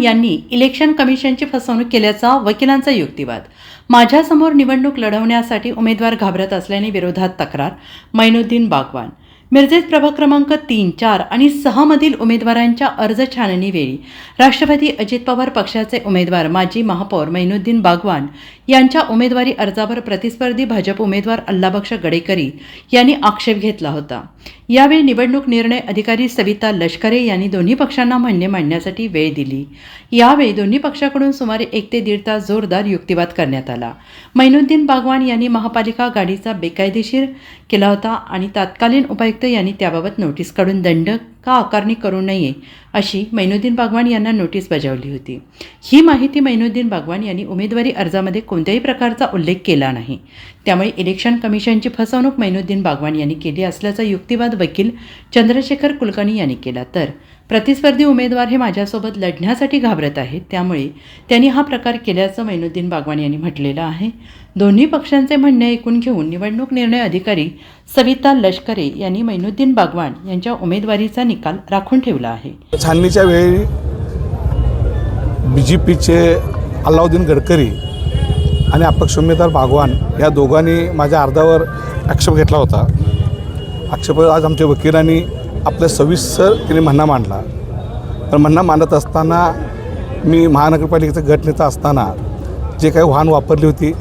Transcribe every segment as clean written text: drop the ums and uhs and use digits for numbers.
यांनी इलेक्शन कमिशनची फसवणूक केल्याचा वकिलांचा युक्तिवाद। माझ्यासमोर निवडणूक लढवण्यासाठी उमेदवार घाबरत असल्याने विरोधात तक्रार। मैनुद्दीन बागवान। मिरजेत प्रभाग क्रमांक 3, 4 आणि 6 मधील उमेदवारांच्या अर्ज छाननीवेळी राष्ट्रवादी अजित पवार पक्षाचे उमेदवार माजी महापौर मैनुद्दीन बागवान यांच्या उमेदवारी अर्जावर प्रतिस्पर्धी भाजप उमेदवार अल्लाबक्ष गडेकरी यांनी आक्षेप घेतला होता। यावेळी निवडणूक निर्णय अधिकारी सविता लष्करे यांनी दोन्ही पक्षांना म्हणणे मांडण्यासाठी वेळ दिली। यावेळी दोन्ही पक्षाकडून सुमारे 1 ते 1.5 तास जोरदार युक्तिवाद करण्यात आला। मैनुद्दीन बागवान यांनी महापालिका गाडीचा बेकायदेशीर केला होता आणि तत्कालीन उपायुक्त यांनी त्याबाबत नोटीस काढून दंड का आकारणी करू नये अशी मैनुद्दीन बागवान यांना नोटीस बजावली होती। ही माहिती मैनुद्दीन बागवान यांनी उमेदवारी अर्जामध्ये कोणत्याही प्रकारचा उल्लेख केला नाही। त्यामुळे इलेक्शन कमिशनची फसवणूक मैनुद्दीन बागवान यांनी केली असल्याचा युक्तिवाद वकील चंद्रशेखर कुलकर्णी यांनी केला। तर प्रतिस्पर्धी उमेदवार हे माझ्यासोबत लढण्यासाठी घाबरत आहेत, त्यामुळे त्यांनी हा प्रकार केल्याचं मैनुद्दीन बागवान यांनी म्हटलेलं आहे। दोन्ही पक्षांचे म्हणणे ऐकून घेऊन निवडणूक निर्णय अधिकारी सविता लष्करे यांनी मैनुद्दीन बागवान यांच्या उमेदवारीचा निकाल राखून ठेवला आहे। छाननीच्या वेळी बीजेपीचे अल्लाउद्दीन गडकरी आणि अपक्ष उमेदवार बागवान या दोघांनी माझ्या अर्जावर आक्षेप घेतला होता। आक्षेप आज आमच्या वकिलांनी आपल्या सविस्तर तिने म्हणणं मांडला। तर म्हणणं मांडत असताना मी महानगरपालिकेचा गटनेता असताना जे काही वाहन वापरली होती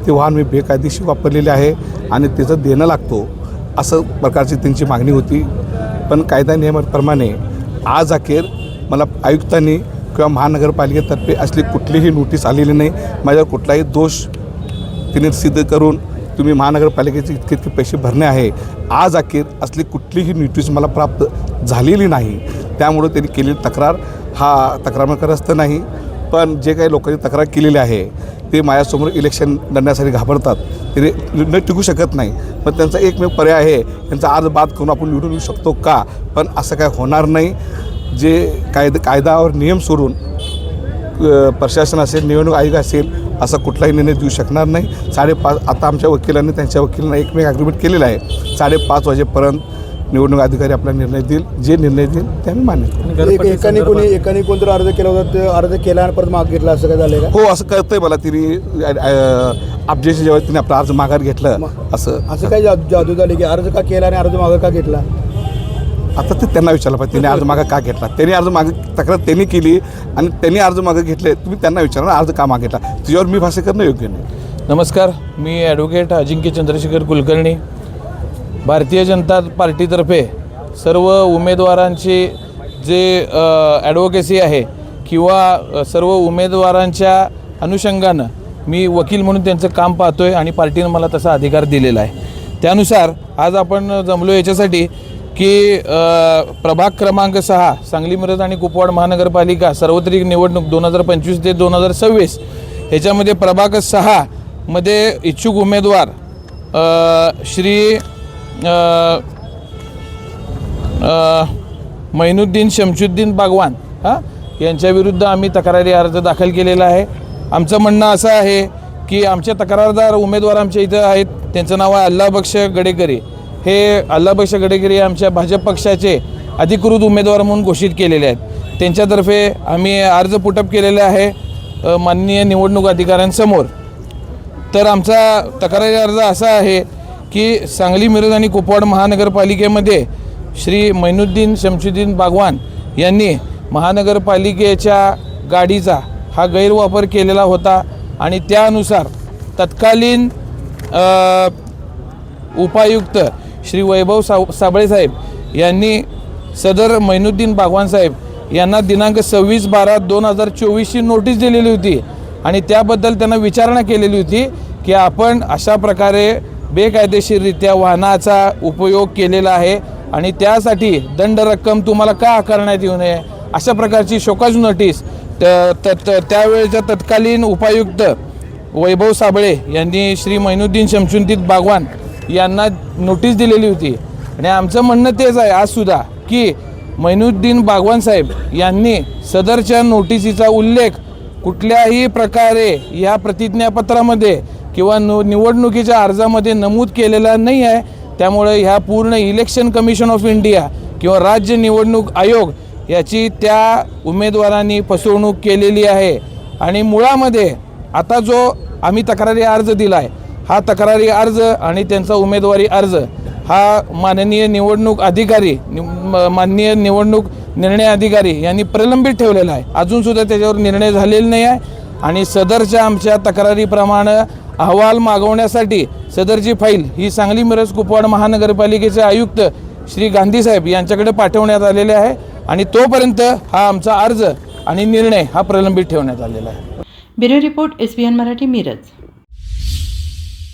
ते वाहन मी बेकायदेशीर वापरलेले आहे आणि त्याचं देणं लागतो असं प्रकारची त्यांची मागणी होती। पण कायदा नियमाप्रमाणे आज अखेर मला आयुक्तांनी किंवा महानगरपालिकेतर्फे असली कुठलीही नोटीस आलेली नाही। माझ्यावर कुठलाही दोष तिने सिद्ध करून तुम्ही महानगरपालिकेचे इतके इतके पैसे भरणे आहे, आज अखेर असली कुठलीही नोटीस मला प्राप्त झालेली नाही। त्यामुळे त्यांनी केलेली तक्रार हा तक्रारग्रस्त नाही। पण जे काही लोकांनी तक्रार केलेली आहे ते माझ्यासमोर इलेक्शन लढण्यासाठी घाबरतात, ते निर्णय टिकू शकत नाही। पण त्यांचा एकमेव पर्याय आहे, त्यांचा अर्ज बाद करून आपण निवडून येऊ शकतो का? पण असं काय होणार नाही। जे कायद्यावर नियम सोडून प्रशासन असेल, निवडणूक आयोग असेल असा कुठलाही निर्णय देऊ शकणार नाही। 5:30 आता आमच्या वकिलांनी त्यांच्या वकिलांना एकमेक ॲग्रीमेंट केलेलं आहे, 5:30 वाजेपर्यंत निवडणूक अधिकारी आपला निर्णय देईल। जे निर्णय देईल ते आम्ही मान्य। एकाने कोणतरी अर्ज केला होता, ते अर्ज केला आणि परत मागे घेतला असं काय झालं का? हो, असं कळतंय मला। तिने ऑब्जेक्शन जेव्हा तिने आपला अर्ज माघार घेतला असं काय जादू झाली की अर्ज का केला आणि अर्ज मागे का घेतला? आता ते त्यांना विचारलं पाहिजे, त्यांनी अर्ज मागे का घेतला। त्यांनी अर्ज मागे तक्रार त्यांनी केली आणि त्यांनी अर्ज मागे घेतले, तुम्ही त्यांना विचारा अर्ज का मागे घेतला। तुझ्यावर मी भाष्य करणं योग्य नाही। नमस्कार, मी ॲडव्होकेट अजिंक्य चंद्रशेखर कुलकर्णी, भारतीय जनता पार्टीतर्फे सर्व उमेदवारांची जे ॲडव्होकेसी आहे किंवा सर्व उमेदवारांच्या अनुषंगानं मी वकील म्हणून त्यांचं काम पाहतो आहे आणि पार्टीनं मला तसा अधिकार दिलेला आहे। त्यानुसार आज आपण जमलो याच्यासाठी की प्रभाग क्रमांक 6 सांगली मिरज आणि कुपवाड महानगरपालिका सार्वत्रिक निवडणूक 2025 ते 2026 ह्याच्यामध्ये प्रभाग 6 मध्ये इच्छुक उमेदवार श्री मैनुद्दीन शमशुद्दीन बागवान यांच्याविरुद्ध आम्ही तक्रारी अर्ज दाखल केलेला आहे। आमचं म्हणणं असं आहे की आमचे तक्रारदार उमेदवार आमच्या इथं आहेत, त्यांचं नाव आहे अल्लाबक्ष गडेकरी। हे अल्लाबक्ष गडेकरी आमच्या भाजप पक्षाचे अधिकृत उमेदवार म्हणून घोषित केलेले आहेत। त्यांच्यातर्फे आम्ही अर्ज पुटअप केलेले आहे माननीय निवडणूक अधिकाऱ्यांसमोर। तर आमचा तक्रारी अर्ज असा आहे की सांगली मिरज आणि कुपवाड महानगरपालिकेमध्ये श्री मैनुद्दीन शमशुद्दीन बागवान यांनी महानगरपालिकेच्या गाडीचा हा गैरवापर केलेला होता आणि त्यानुसार तत्कालीन उपायुक्त श्री वैभव साबळे साहेब यांनी सदर मैनुद्दीन बागवान साहेब यांना दिनांक 26/12/2024 नोटीस दिलेली होती आणि त्याबद्दल त्यांना विचारणा केलेली होती की आपण अशा प्रकारे बेकायदेशीररित्या वाहनाचा उपयोग केलेला आहे आणि त्यासाठी दंड रक्कम तुम्हाला का आकारण्यात येऊ नये अशा प्रकारची शोकाज नोटीस त्यावेळेच्या तत्कालीन उपायुक्त वैभव साबळे यांनी श्री मैनुद्दीन शमशुद्दीन बागवान यांना नोटीस दिलेली होती। आणि आमचं म्हणणं तेच आहे आजसुद्धा की मैनुद्दीन बागवान साहेब यांनी सदरच्या नोटिसीचा उल्लेख कुठल्याही प्रकारे या प्रतिज्ञापत्रामध्ये किंवा निवडणुकीच्या अर्जामध्ये नमूद केलेला नाही आहे। त्यामुळे ह्या पूर्ण इलेक्शन कमिशन ऑफ इंडिया किंवा राज्य निवडणूक आयोग याची त्या उमेदवारांनी फसवणूक केलेली आहे आणि मुळामध्ये आता जो आम्ही तक्रारी अर्ज दिला आहे हा तक्रारी अर्ज आणि त्यांचा उमेदवारी अर्ज हा माननीय निवडणूक अधिकारी माननीय निवडणूक निर्णय अधिकारी यांनी प्रलंबित ठेवलेला आहे. अजूनसुद्धा त्याच्यावर निर्णय झालेला नाही आहे आणि सदरच्या आमच्या तक्रारीप्रमाणे अहवाल मागवण्यासाठी सदरची फाईल ही सांगली मिरज कुपवाड महानगरपालिकेचे आयुक्त श्री गांधी साहेब यांच्याकडे पाठवण्यात आलेले आहे आणि तोपर्यंत हा आमचा अर्ज आणि निर्णय हा प्रलंबित ठेवण्यात आलेला आहे. Bureau report SBN Marathi Miraj.